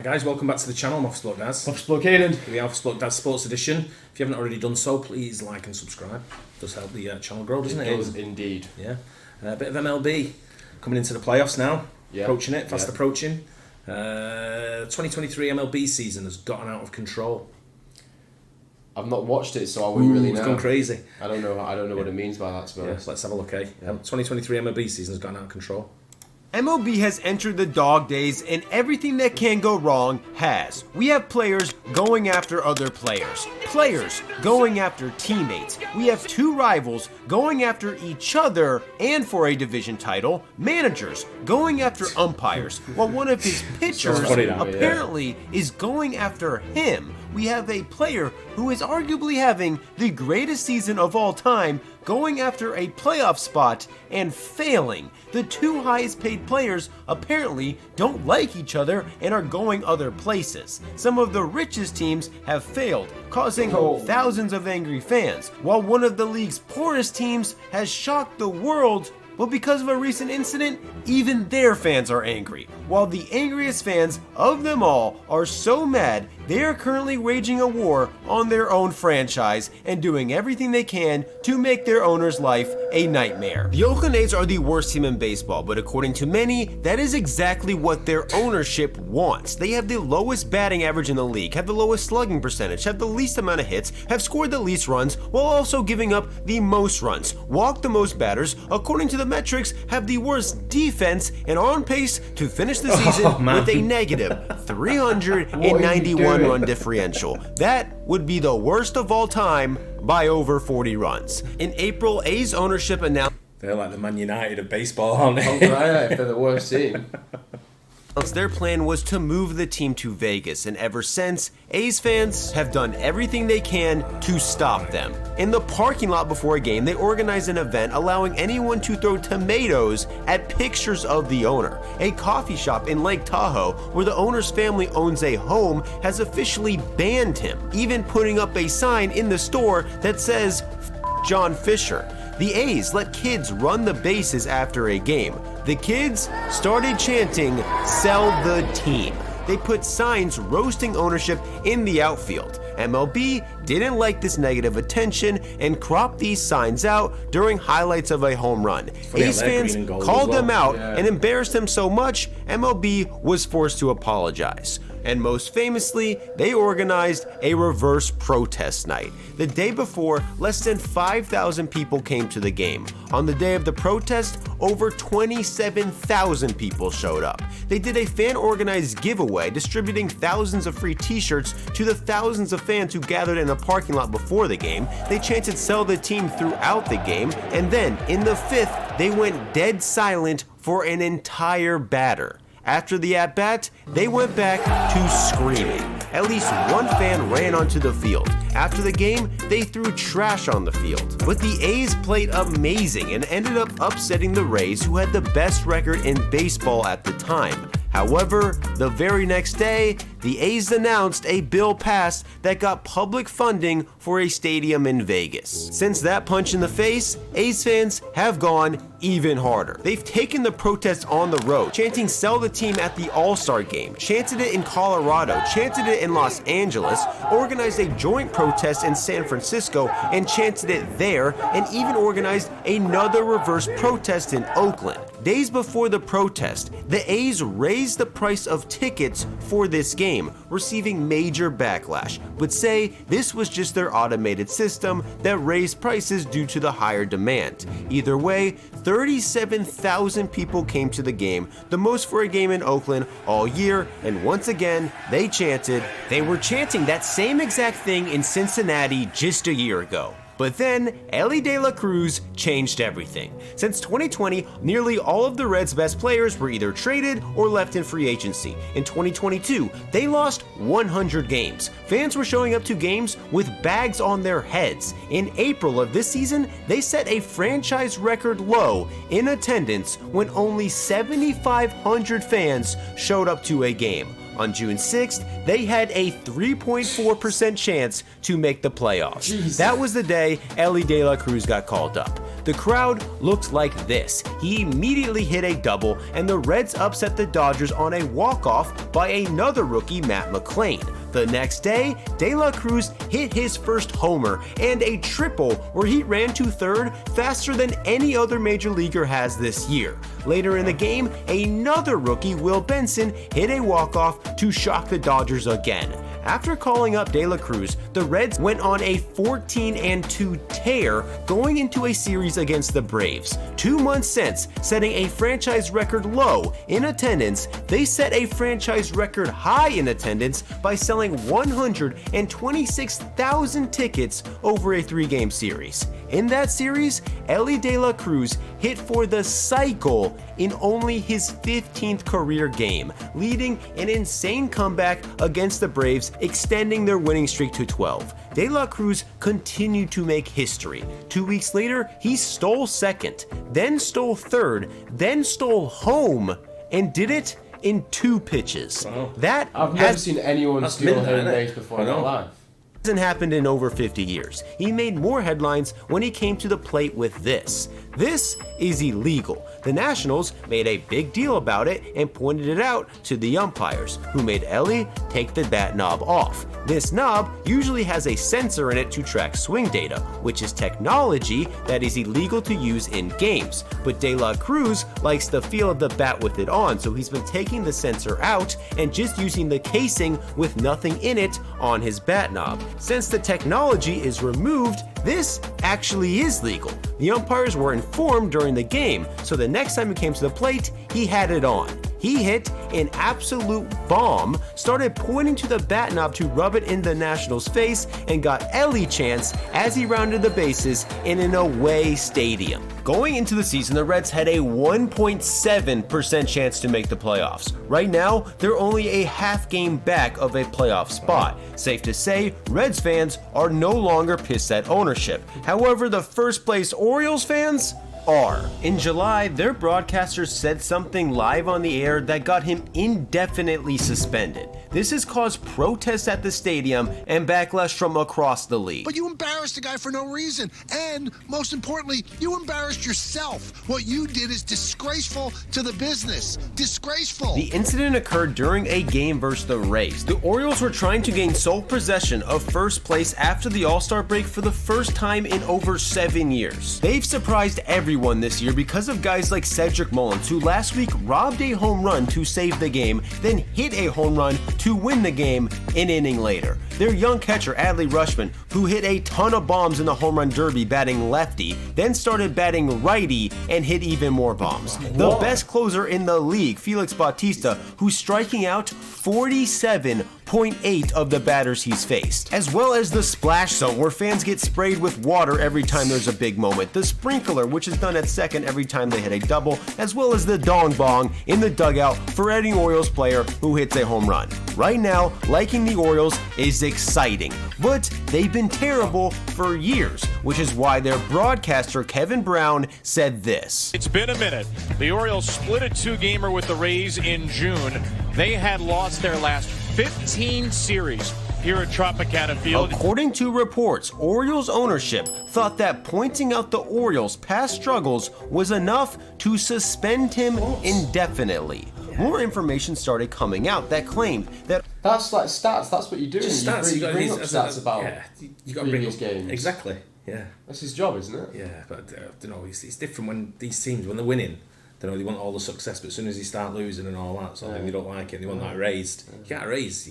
Guys, welcome back to the channel. I'm Officer Bloke Daz. Officer Bloke Aidan. The Officer Bloke Daz Sports Edition. If you haven't already done so, please like and subscribe. It does help the channel grow, doesn't it? It does indeed. Yeah. A bit of MLB coming into the playoffs now. Yeah. Approaching it, fast approaching. 2023 MLB season has gotten out of control. I've not watched it, so I wouldn't really know. It's gone crazy. I don't know what it means by that, to be honest. Let's have a look, 2023 MLB season has gotten out of control. MLB has entered the dog days, and everything that can go wrong has. We have players going after other players, players going after teammates. We have two rivals going after each other and for a division title, managers going after umpires, while one of his pitchers apparently is going after him. We have a player who is arguably having the greatest season of all time going after a playoff spot and failing. The two highest paid players apparently don't like each other and are going other places. Some of the richest teams have failed, causing thousands of angry fans, while one of the league's poorest teams has shocked the world. But because of a recent incident, even their fans are angry. While the angriest fans of them all are so mad, they are currently waging a war on their own franchise and doing everything they can to make their owner's life a nightmare. The Oakland A's are the worst team in baseball, but according to many, that is exactly what their ownership wants. They have the lowest batting average in the league, have the lowest slugging percentage, have the least amount of hits, have scored the least runs, while also giving up the most runs, walked the most batters, according to the metrics, have the worst defense, and are on pace to finish the season with a negative 391 run differential. That would be the worst of all time by over 40 runs. In April, A's ownership announced they're like the Man United of baseball, aren't they? Oh, right, they're the worst team. Their plan was to move the team to Vegas, and ever since, A's fans have done everything they can to stop them. In the parking lot before a game, they organized an event allowing anyone to throw tomatoes at pictures of the owner. A coffee shop in Lake Tahoe, where the owner's family owns a home, has officially banned him, even putting up a sign in the store that says, "F John Fisher." The A's let kids run the bases after a game. The kids started chanting, "Sell the team." They put signs roasting ownership in the outfield. MLB didn't like this negative attention and cropped these signs out during highlights of a home run. A's fans called them out and embarrassed them so much, MLB was forced to apologize. And most famously, they organized a reverse protest night. The day before, less than 5,000 people came to the game. On the day of the protest, over 27,000 people showed up. They did a fan-organized giveaway, distributing thousands of free t-shirts to the thousands of fans who gathered in a parking lot before the game. They chanted "Sell the team" throughout the game, and then, in the fifth, they went dead silent for an entire batter. After the at-bat, they went back to screaming. At least one fan ran onto the field. After the game, they threw trash on the field. But the A's played amazing and ended up upsetting the Rays, who had the best record in baseball at the time. However, the very next day, the A's announced a bill passed that got public funding for a stadium in Vegas. Since that punch in the face, A's fans have gone even harder. They've taken the protest on the road, chanting "Sell the team" at the All-Star game, chanted it in Colorado, chanted it in Los Angeles, organized a joint protest in San Francisco and chanted it there, and even organized another reverse protest in Oakland. Days before the protest, the A's raised the price of tickets for this game, receiving major backlash, but say this was just their automated system that raised prices due to the higher demand. Either way, 37,000 people came to the game, the most for a game in Oakland all year, and once again, they were chanting that same exact thing in Cincinnati just a year ago. But then, Elly De La Cruz changed everything. Since 2020, nearly all of the Reds' best players were either traded or left in free agency. In 2022, they lost 100 games. Fans were showing up to games with bags on their heads. In April of this season, they set a franchise record low in attendance when only 7,500 fans showed up to a game. On June 6th, they had a 3.4% chance to make the playoffs. That was the day Elly De La Cruz got called up. the crowd looked like this. He immediately hit a double, and the Reds upset the Dodgers on a walk-off by another rookie, Matt McClain. The next day, De La Cruz hit his first homer and a triple where he ran to third faster than any other major leaguer has this year. Later in the game, another rookie, Will Benson, hit a walk-off to shock the Dodgers again. After calling up De La Cruz, the Reds went on a 14-2 tear going into a series against the Braves. 2 months since, setting a franchise record low in attendance, they set a franchise record high in attendance by selling 126,000 tickets over a 3-game series. In that series, Elly De La Cruz hit for the cycle in only his 15th career game, leading an insane comeback against the Braves, extending their winning streak to 12. De La Cruz continued to make history. 2 weeks later, he stole second, then stole third, then stole home, and did it in 2 pitches. Wow. I've never seen anyone steal home base before in their life. Hasn't happened in over 50 years. He made more headlines when he came to the plate with this. This is illegal. The Nationals made a big deal about it and pointed it out to the umpires, who made Elly take the bat knob off. This knob usually has a sensor in it to track swing data, which is technology that is illegal to use in games. But De La Cruz likes the feel of the bat with it on, so he's been taking the sensor out and just using the casing with nothing in it on his bat knob. Since the technology is removed, this actually is legal. The umpires were informed during the game, so the next time he came to the plate, he had it on. He hit an absolute bomb, started pointing to the bat knob to rub it in the Nationals' face, and got Elly chants as he rounded the bases in an away stadium. Going into the season, the Reds had a 1.7% chance to make the playoffs. Right now, they're only a half game back of a playoff spot. Safe to say, Reds fans are no longer pissed at ownership. However, the first place Orioles fans are. In July, their broadcaster said something live on the air that got him indefinitely suspended. This has caused protests at the stadium and backlash from across the league. But you embarrassed the guy for no reason. And most importantly, you embarrassed yourself. What you did is disgraceful to the business. Disgraceful. The incident occurred during a game versus the Rays. The Orioles were trying to gain sole possession of first place after the All-Star break for the first time in over 7 years. They've surprised everyone this year because of guys like Cedric Mullins, who last week robbed a home run to save the game, then hit a home run to win the game an inning later. Their young catcher, Adley Rutschman, who hit a ton of bombs in the home run derby batting lefty, then started batting righty and hit even more bombs. The best closer in the league, Felix Bautista, who's striking out 47.8 of the batters he's faced, as well as the splash zone, where fans get sprayed with water every time there's a big moment, the sprinkler, which is done at second every time they hit a double, as well as the dong bong in the dugout for any Orioles player who hits a home run. Right now, liking the Orioles is exciting, but they've been terrible for years, which is why their broadcaster, Kevin Brown, said this. It's been a minute. The Orioles split a 2-gamer with the Rays in June. They had lost their last 15 series here at Tropicana Field. According to reports, Orioles ownership thought that pointing out the Orioles' past struggles was enough to suspend him indefinitely. More information started coming out that claimed that That's like stats. That's what you do. Just stats. You bring up stats about you got to bring previous up games. Exactly. Yeah. That's his job, isn't it? Yeah, but you know, it's different when these teams, when they're winning, they want all the success, but as soon as they start losing and all that, so they don't like it. They want that erased. You can't erase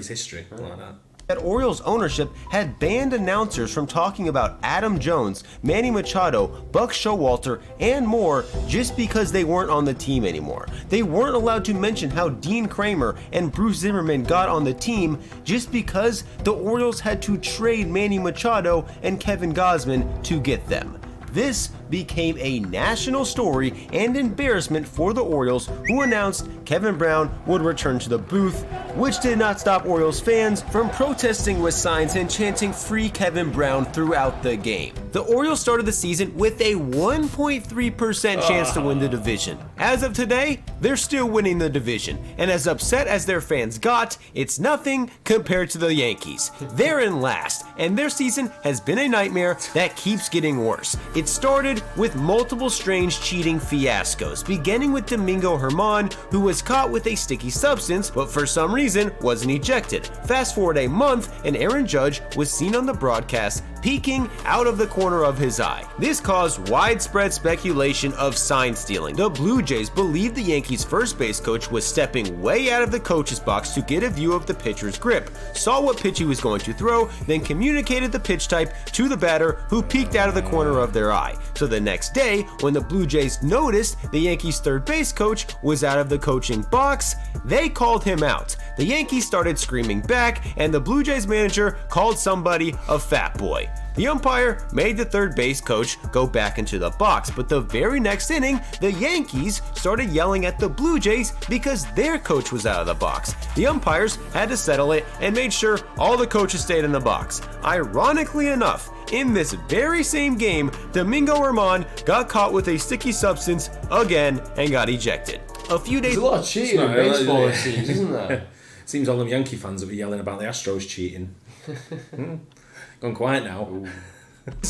history like that. Orioles ownership had banned announcers from talking about Adam Jones, Manny Machado, Buck Showalter, and more just because they weren't on the team anymore. They weren't allowed to mention how Dean Kramer and Bruce Zimmerman got on the team just because the Orioles had to trade Manny Machado and Kevin Gausman to get them. This became a national story and embarrassment for the Orioles, who announced Kevin Brown would return to the booth, which did not stop Orioles fans from protesting with signs and chanting "Free Kevin Brown" throughout the game. The Orioles started the season with a 1.3% chance to win the division. As of today, they're still winning the division, and as upset as their fans got, it's nothing compared to the Yankees. They're in last, and their season has been a nightmare that keeps getting worse. It started started with multiple strange cheating fiascos, beginning with Domingo Germán, who was caught with a sticky substance but for some reason wasn't ejected. Fast forward a month and Aaron Judge was seen on the broadcast peeking out of the corner of his eye. This caused widespread speculation of sign stealing. The Blue Jays believed the Yankees' first base coach was stepping way out of the coach's box to get a view of the pitcher's grip, saw what pitch he was going to throw, then communicated the pitch type to the batter who peeked out of the corner of their eye. So the next day, when the Blue Jays noticed the Yankees' third base coach was out of the coaching box, they called him out. The Yankees started screaming back, and the Blue Jays manager called somebody a fat boy. The umpire made the third base coach go back into the box, but the very next inning, the Yankees started yelling at the Blue Jays because their coach was out of the box. The umpires had to settle it and made sure all the coaches stayed in the box. Ironically enough, in this very same game, Domingo Germán got caught with a sticky substance again and got ejected. A few days. There's a lot of cheating in baseball, it seems, isn't there? Seems all them Yankee fans will be yelling about the Astros cheating. Gone quiet now.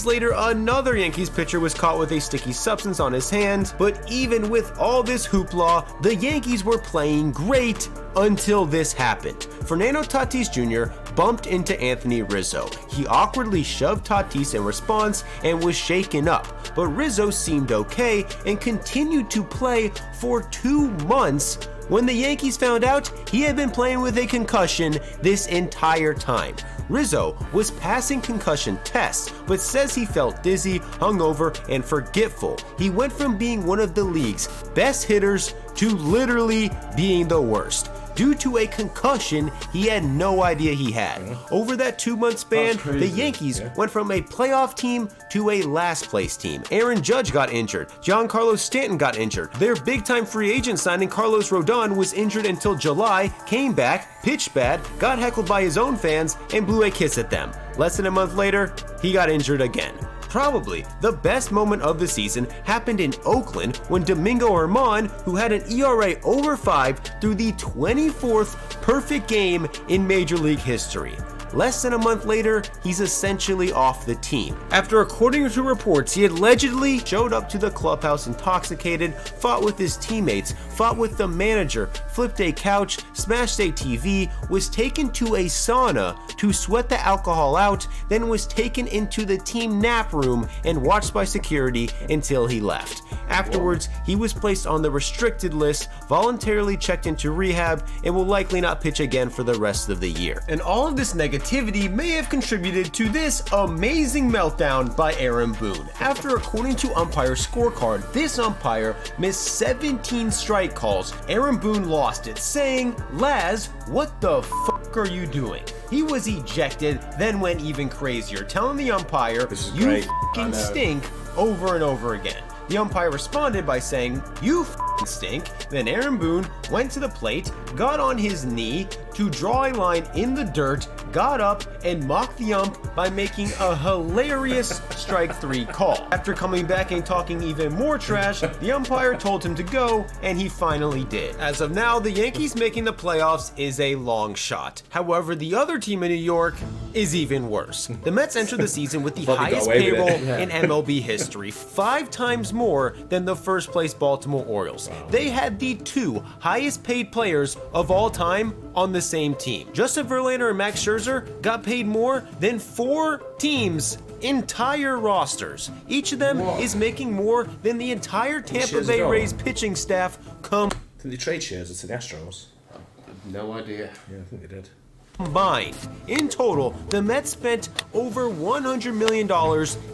Later, another Yankees pitcher was caught with a sticky substance on his hand, but even with all this hoopla, the Yankees were playing great until this happened. Fernando Tatis Jr. bumped into Anthony Rizzo. He awkwardly shoved Tatis in response and was shaken up, but Rizzo seemed okay and continued to play for 2 months. When the Yankees found out, he had been playing with a concussion this entire time. Rizzo was passing concussion tests, but says he felt dizzy, hungover, and forgetful. He went from being one of the league's best hitters to literally being the worst. Due to a concussion he had no idea he had. Over that 2-month span, the Yankees went from a playoff team to a last place team. Aaron Judge got injured. Giancarlo Stanton got injured. Their big time free agent signing Carlos Rodon was injured until July, came back, pitched bad, got heckled by his own fans, and blew a kiss at them. Less than a month later, he got injured again. Probably the best moment of the season happened in Oakland when Domingo Germán, who had an ERA over 5, threw the 24th perfect game in Major League history. Less than a month later, he's essentially off the team. After, according to reports, he allegedly showed up to the clubhouse intoxicated, fought with his teammates, fought with the manager, flipped a couch, smashed a TV, was taken to a sauna to sweat the alcohol out, then was taken into the team nap room and watched by security until he left. Afterwards, he was placed on the restricted list, voluntarily checked into rehab, and will likely not pitch again for the rest of the year. And all of this negativity may have contributed to this amazing meltdown by Aaron Boone. After, according to umpire scorecard, this umpire missed 17 strike calls. Aaron Boone lost it, saying, "Laz, what the fuck are you doing?" He was ejected, then went even crazier, telling the umpire, "You fucking stink," over and over again. The umpire responded by saying, "You f***ing stink." Then Aaron Boone went to the plate, got on his knee to draw a line in the dirt, got up and mocked the ump by making a hilarious strike 3 call. After coming back and talking even more trash, the umpire told him to go, and he finally did. As of now, the Yankees making the playoffs is a long shot. However, the other team in New York is even worse. The Mets entered the season with the highest payroll in MLB history, 5 times more than the first place Baltimore Orioles. They had the 2 highest paid players of all time on the same team. Justin Verlander and Max Scherzer got paid more than 4 teams' entire rosters. Each of them is making more than the entire Tampa Bay Rays pitching staff Didn't they trade Scherzer to the Astros? No idea. Yeah, I think they did. Combined. In total, the Mets spent over $100 million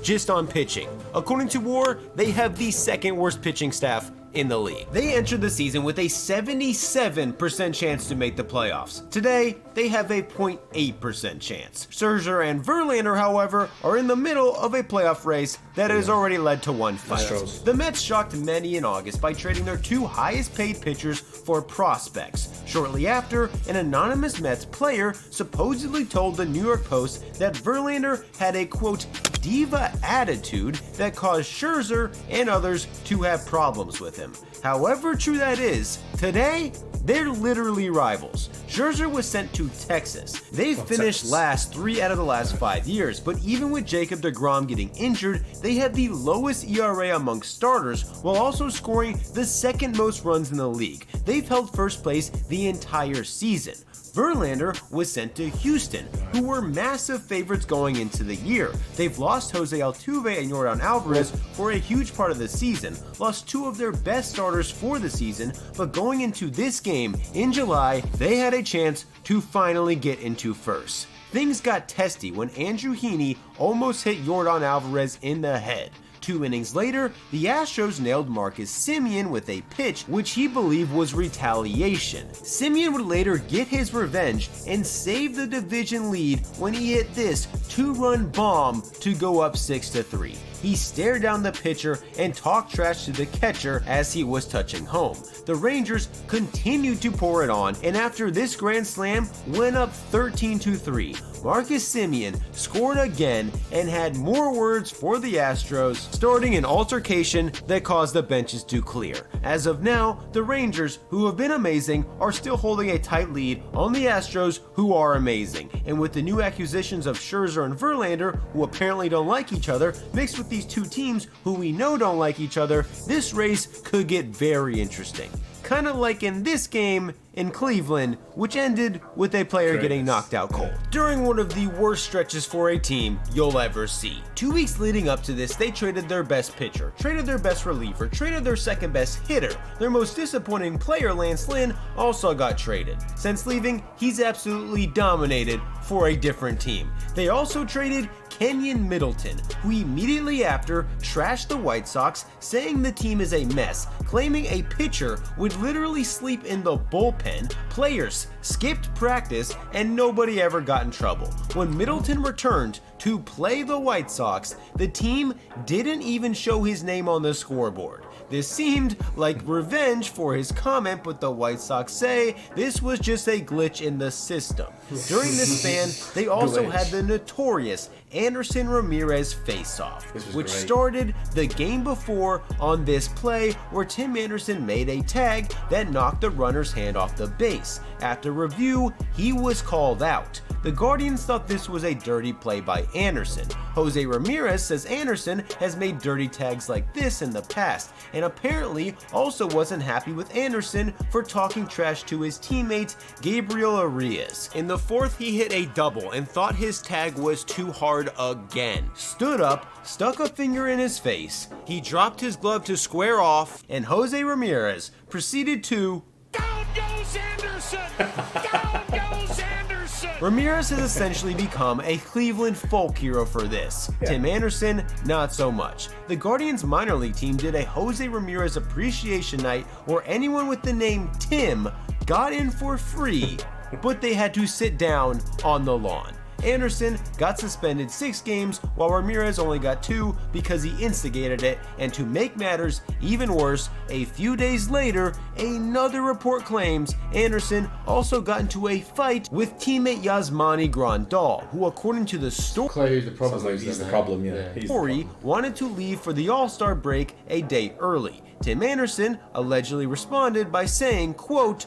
just on pitching. According to WAR, they have the 2nd worst pitching staff in the league. They entered the season with a 77% chance to make the playoffs. Today, they have a 0.8% chance. Scherzer and Verlander, however, are in the middle of a playoff race that has already led to 1 final. The Mets shocked many in August by trading their 2 highest paid pitchers for prospects. Shortly after, an anonymous Mets player supposedly told the New York Post that Verlander had a, quote, diva attitude that caused Scherzer and others to have problems with him. However true that is, today, they're literally rivals. Scherzer was sent to Texas. They've finished last 3 out of the last 5 years, but even with Jacob deGrom getting injured, they had the lowest ERA among starters while also scoring the 2nd most runs in the league. They've held first place the entire season. Verlander was sent to Houston, who were massive favorites going into the year. They've lost Jose Altuve and Yordan Alvarez for a huge part of the season, lost 2 of their best starters for the season, but going into this game in July, they had a chance to finally get into first. Things got testy when Andrew Heaney almost hit Yordan Alvarez in the head. 2 innings later, the Astros nailed Marcus Semien with a pitch which he believed was retaliation. Semien would later get his revenge and save the division lead when he hit this 2-run bomb to go up 6-3. He stared down the pitcher and talked trash to the catcher as he was touching home. The Rangers continued to pour it on, and after this grand slam, went up 13-3. Marcus Semien scored again and had more words for the Astros, starting an altercation that caused the benches to clear. As of now, the Rangers, who have been amazing, are still holding a tight lead on the Astros, who are amazing. And with the new acquisitions of Scherzer and Verlander, who apparently don't like each other, mixed with these 2 teams who we know don't like each other, this race could get very interesting. Kind of like in this game in Cleveland, which ended with a player getting knocked out cold during one of the worst stretches for a team you'll ever see. 2 weeks leading up to this, they traded their best pitcher, traded their best reliever, traded their 2nd best hitter. Their most disappointing player, Lance Lynn, also got traded. Since leaving, he's absolutely dominated for a different team. They also traded Kenyon Middleton, who immediately after trashed the White Sox, saying the team is a mess, claiming a pitcher would literally sleep in the bullpen, players skipped practice, and nobody ever got in trouble. When Middleton returned to play the White Sox, the team didn't even show his name on the scoreboard. This seemed like revenge for his comment, but the White Sox say this was just a glitch in the system. During this span, they also had the notorious Anderson Ramirez face-off, which started the game before on this play where Tim Anderson made a tag that knocked the runner's hand off the base. After review, he was called out. The Guardians thought this was a dirty play by Anderson. Jose Ramirez says Anderson has made dirty tags like this in the past, and apparently also wasn't happy with Anderson for talking trash to his teammate Gabriel Arias. In the 4th, he hit a double and thought his tag was too hard again. Stood up, stuck a finger in his face, he dropped his glove to square off, and Jose Ramirez proceeded to Down goes Anderson! Down goes Anderson! Ramirez has essentially become a Cleveland folk hero for this. Tim Anderson, not so much. The Guardians minor league team did a Jose Ramirez appreciation night where anyone with the name Tim got in for free, but they had to sit down on the lawn. Anderson got suspended 6 games while Ramirez only got 2 because he instigated it, and to make matters even worse, a few days later, another report claims Anderson also got into a fight with teammate Yasmani Grandal, who according to the story, He's the problem, wanted to leave for the All-Star break a day early. Tim Anderson allegedly responded by saying, quote,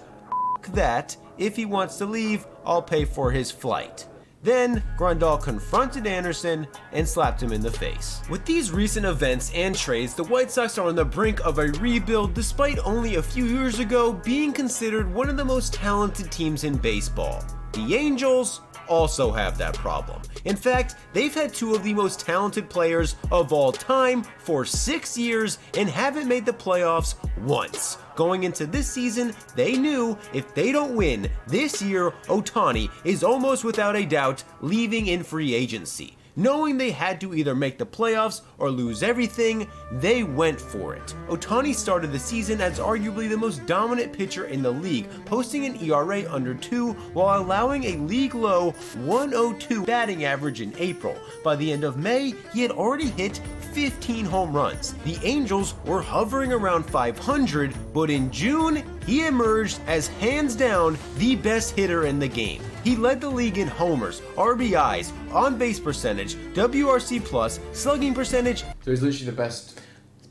"F that, if he wants to leave, I'll pay for his flight." Then, Grandal confronted Anderson and slapped him in the face. With these recent events and trades, the White Sox are on the brink of a rebuild despite only a few years ago being considered one of the most talented teams in baseball. The Angels also have that problem. In fact, they've had 2 of the most talented players of all time for 6 years and haven't made the playoffs once. Going into this season, they knew if they don't win this year, Ohtani is almost without a doubt leaving in free agency. Knowing they had to either make the playoffs or lose everything, they went for it. Ohtani started the season as arguably the most dominant pitcher in the league, posting an ERA under 2 while allowing a league-low 102 batting average in April. By the end of May, he had already hit 15 home runs. The Angels were hovering around 500, but in June, he emerged as hands down the best hitter in the game. He led the league in homers, RBIs, on-base percentage, WRC+, slugging percentage. So he's literally the best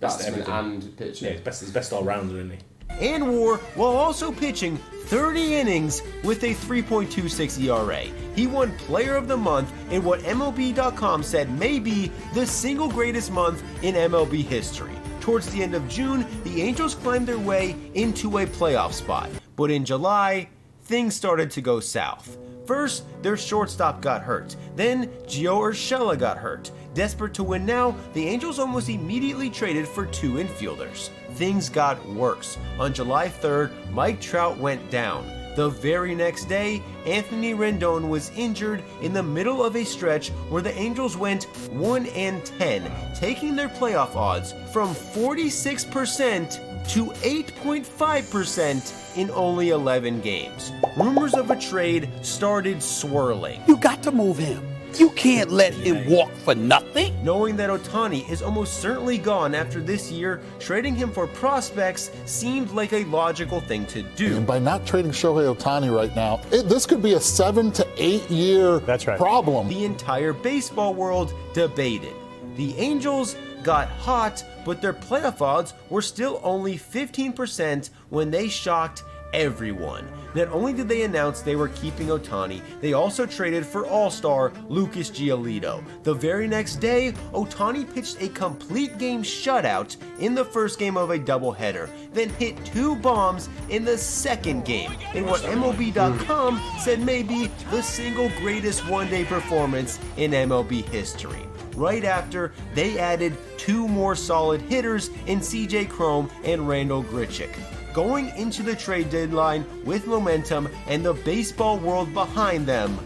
batsman and pitcher. Yeah, he's best all-rounder, isn't he? And WAR while also pitching 30 innings with a 3.26 ERA. He won Player of the Month in what MLB.com said may be the single greatest month in MLB history. Towards the end of June, the Angels climbed their way into a playoff spot, but in July, things started to go south. First, their shortstop got hurt. Then, Gio Urshela got hurt. Desperate to win now, the Angels almost immediately traded for 2 infielders. Things got worse. On July 3rd, Mike Trout went down. The very next day, Anthony Rendon was injured in the middle of a stretch where the Angels went 1-10, taking their playoff odds from 46% to 8.5% in only 11 games. Rumors of a trade started swirling. You got to move him. You can't let him walk for nothing. Knowing that Ohtani is almost certainly gone after this year, trading him for prospects seemed like a logical thing to do. And by not trading Shohei Ohtani right now, this could be a 7 to 8 year problem. The entire baseball world debated. The Angels got hot, but their playoff odds were still only 15% when they shocked everyone. Not only did they announce they were keeping Ohtani, they also traded for All-Star Lucas Giolito. The very next day, Ohtani pitched a complete game shutout in the first game of a doubleheader, then hit 2 bombs in the second game, in what MLB.com said may be the single greatest one-day performance in MLB history. Right after, they added 2 more solid hitters in CJ Cron and Randall Grichuk. Going into the trade deadline with momentum and the baseball world behind them,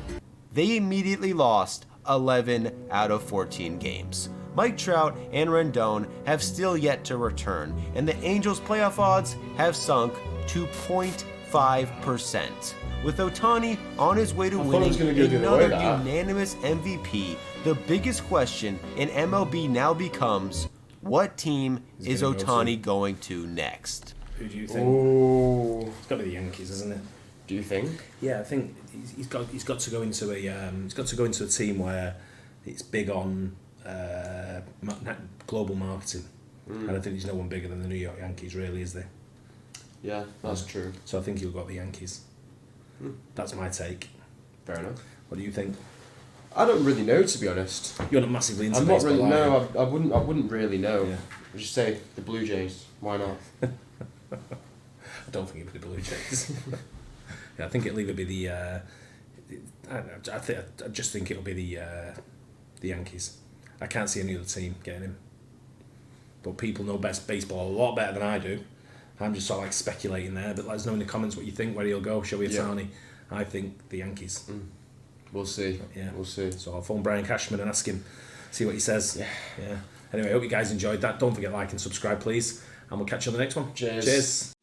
they immediately lost 11 out of 14 games. Mike Trout and Rendon have still yet to return, and the Angels' playoff odds have sunk to 0.5%. With Ohtani on his way to winning another unanimous MVP, the biggest question in MLB now becomes, what team is Ohtani going to next? Who do you think? Ooh. It's got to be the Yankees, isn't it? Do you think? Yeah, I think he's got to go into a team where it's big on global marketing. I don't think there's no one bigger than the New York Yankees, really, is there? Yeah, that's true. So I think he'll go the Yankees. That's my take. Fair enough. What do you think? I don't really know, to be honest. You're not massively into I'm not baseball, really. No, are you? I wouldn't really know. Yeah. I'd just say the Blue Jays. Why not? I don't think it'll be the Blue Jays. Yeah, I think it'll either be the. I don't know. I just think it'll be the Yankees. I can't see any other team getting him. But people know baseball a lot better than I do. I'm just sort of like speculating there. But let us know in the comments what you think, where he'll go. Shohei Ohtani. I think the Yankees. We'll see. Yeah, we'll see. So I'll phone Brian Cashman and ask him, see what he says. Yeah. Anyway, I hope you guys enjoyed that. Don't forget to like and subscribe, please. And we'll catch you on the next one. Cheers. Cheers.